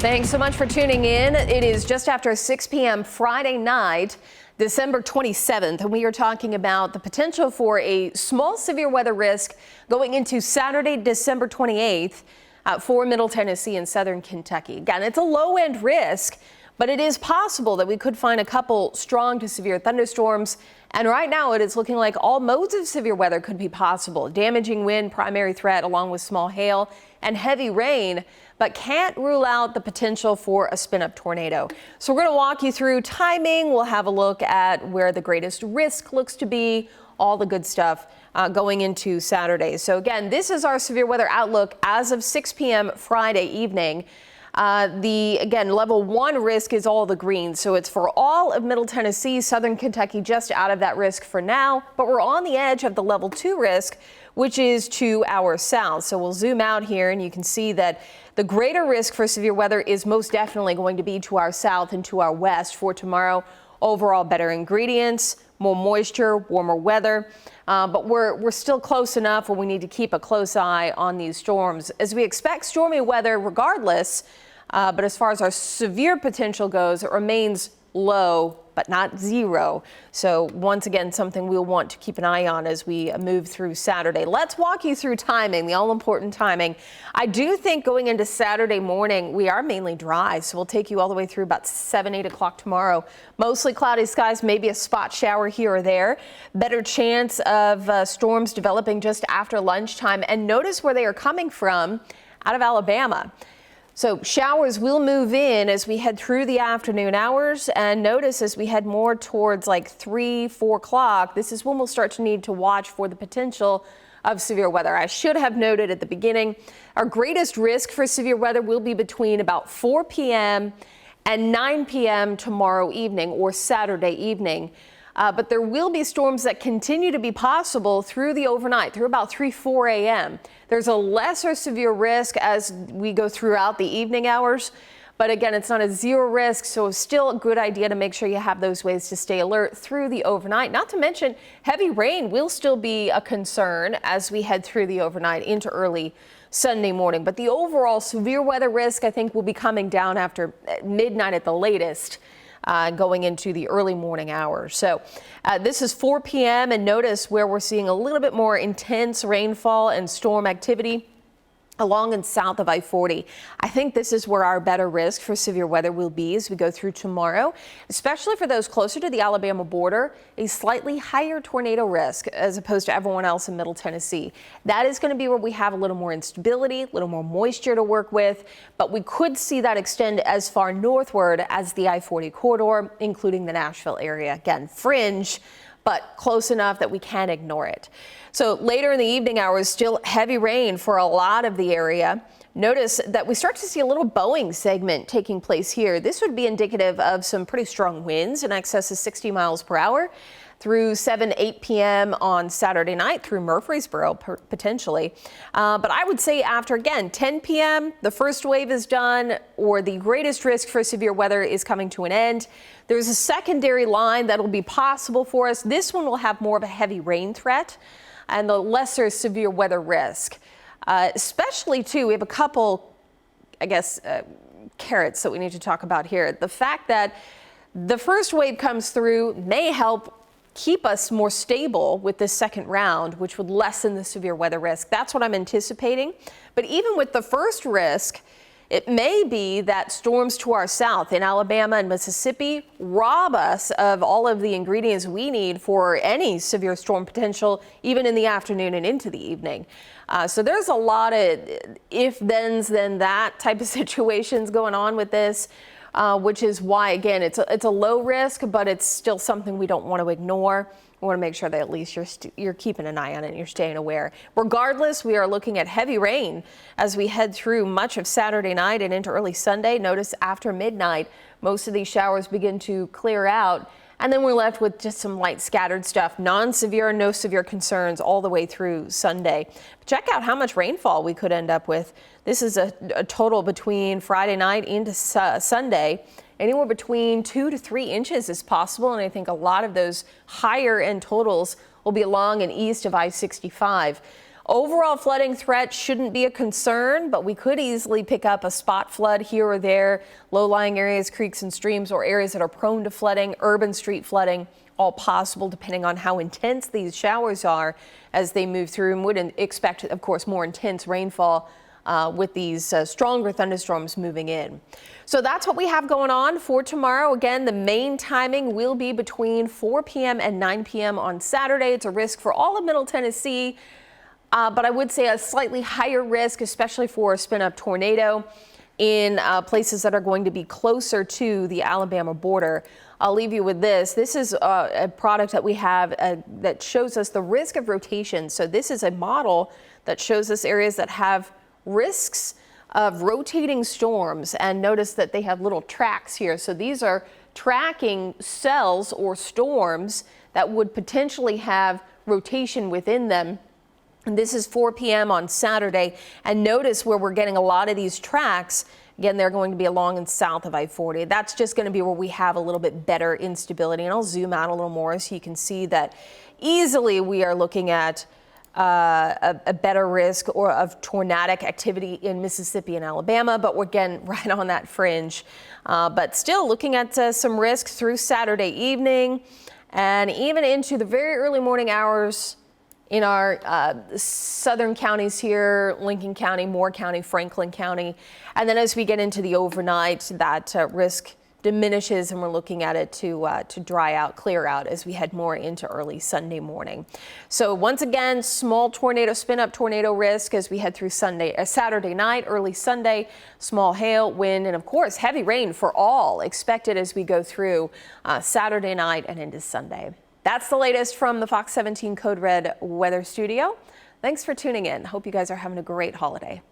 Thanks so much for tuning in. It is just after 6 p.m. Friday night, December 27th, and we are talking about the potential for a small severe weather risk going into Saturday, December 28th for Middle Tennessee and Southern Kentucky. Again, it's a low-end risk, but it is possible that we could find a couple strong to severe thunderstorms. And right now it is looking like all modes of severe weather could be possible. Damaging wind, primary threat, along with small hail and heavy rain, but can't rule out the potential for a spin-up tornado. So we're going to walk you through timing. We'll have a look at where the greatest risk looks to be, all the good stuff going into Saturday. So again, this is our severe weather outlook as of 6 p.m. Friday evening. Again, level 1 risk is all the green. So it's for all of Middle Tennessee, Southern Kentucky just out of that risk for now. But we're on the edge of the level 2 risk, which is to our south. So we'll zoom out here and you can see that the greater risk for severe weather is most definitely going to be to our south and to our west for tomorrow. Overall, better ingredients, more moisture, warmer weather. But we're still close enough where we need to keep a close eye on these storms as we expect stormy weather regardless. But as far as our severe potential goes, it remains low, but not zero. So once again, something we'll want to keep an eye on as we move through Saturday. Let's walk you through timing, the all-important timing. I do think going into Saturday morning, we are mainly dry, so we'll take you all the way through about 7, 8 o'clock tomorrow. Mostly cloudy skies, maybe a spot shower here or there. Better chance of storms developing just after lunchtime. And notice where they are coming from, out of Alabama. So showers will move in as we head through the afternoon hours, and notice as we head more towards like 3, 4 o'clock, this is when we'll start to need to watch for the potential of severe weather. I should have noted at the beginning, our greatest risk for severe weather will be between about 4 p.m. and 9 p.m. tomorrow evening or Saturday evening. But there will be storms that continue to be possible through the overnight, through about 3, 4 a.m. There's a lesser severe risk as we go throughout the evening hours. But again, it's not a zero risk, so it's still a good idea to make sure you have those ways to stay alert through the overnight. Not to mention, heavy rain will still be a concern as we head through the overnight into early Sunday morning. But the overall severe weather risk, I think, will be coming down after midnight at the latest. Going into the early morning hours. So this is 4 p.m. and notice where we're seeing a little bit more intense rainfall and storm activity along and south of I-40. I think this is where our better risk for severe weather will be as we go through tomorrow, especially for those closer to the Alabama border, a slightly higher tornado risk as opposed to everyone else in Middle Tennessee. That is going to be where we have a little more instability, a little more moisture to work with, but we could see that extend as far northward as the I-40 corridor, including the Nashville area. Again, fringe, but close enough that we can't ignore it. So later in the evening hours, still heavy rain for a lot of the area. Notice that we start to see a little bowing segment taking place here. This would be indicative of some pretty strong winds in excess of 60 miles per hour through 7, 8 p.m. on Saturday night through Murfreesboro potentially. But I would say after, again, 10 p.m., the first wave is done or the greatest risk for severe weather is coming to an end. There's a secondary line that will be possible for us. This one will have more of a heavy rain threat and the lesser severe weather risk. Especially, too, we have a couple, I guess, carrots that we need to talk about here. The fact that the first wave comes through may help keep us more stable with this second round, which would lessen the severe weather risk. That's what I'm anticipating. But even with the first risk, it may be that storms to our south in Alabama and Mississippi rob us of all of the ingredients we need for any severe storm potential, even in the afternoon and into the evening. So there's a lot of if-thens, then that type of situations going on with this. Which is why, again, it's a low risk, but it's still something we don't want to ignore. We want to make sure that at least you're keeping an eye on it and you're staying aware. Regardless, we are looking at heavy rain as we head through much of Saturday night and into early Sunday. Notice after midnight, most of these showers begin to clear out. And then we're left with just some light scattered stuff, non-severe, no severe concerns all the way through Sunday. Check out how much rainfall we could end up with. This is a total between Friday night into Sunday. Anywhere between 2 to 3 inches is possible, and I think a lot of those higher end totals will be along and east of I-65. Overall flooding threat shouldn't be a concern, but we could easily pick up a spot flood here or there. Low-lying areas, creeks and streams, or areas that are prone to flooding, urban street flooding, all possible depending on how intense these showers are as they move through, and would expect, of course, more intense rainfall with these stronger thunderstorms moving in. So that's what we have going on for tomorrow. Again, the main timing will be between 4 p.m. and 9 p.m. on Saturday. It's a risk for all of Middle Tennessee, but I would say a slightly higher risk, especially for a spin-up tornado in places that are going to be closer to the Alabama border. I'll leave you with this. This is a product that we have that shows us the risk of rotation. So this is a model that shows us areas that have risks of rotating storms, and notice that they have little tracks here. So these are tracking cells or storms that would potentially have rotation within them. And this is 4 p.m. on Saturday, and notice where we're getting a lot of these tracks. Again, they're going to be along and south of I-40. That's just going to be where we have a little bit better instability, and I'll zoom out a little more so you can see that easily we are looking at a better risk or of tornadic activity in Mississippi and Alabama, but we're again right on that fringe. But still looking at some risk through Saturday evening and even into the very early morning hours in our southern counties here, Lincoln County, Moore County, Franklin County. And then as we get into the overnight, that risk diminishes, and we're looking at it to dry out, clear out as we head more into early Sunday morning. So once again, small tornado, spin-up tornado risk as we head through Saturday night, early Sunday, small hail, wind, and of course heavy rain for all expected as we go through Saturday night and into Sunday. That's the latest from the Fox 17 Code Red Weather Studio. Thanks for tuning in. Hope you guys are having a great holiday.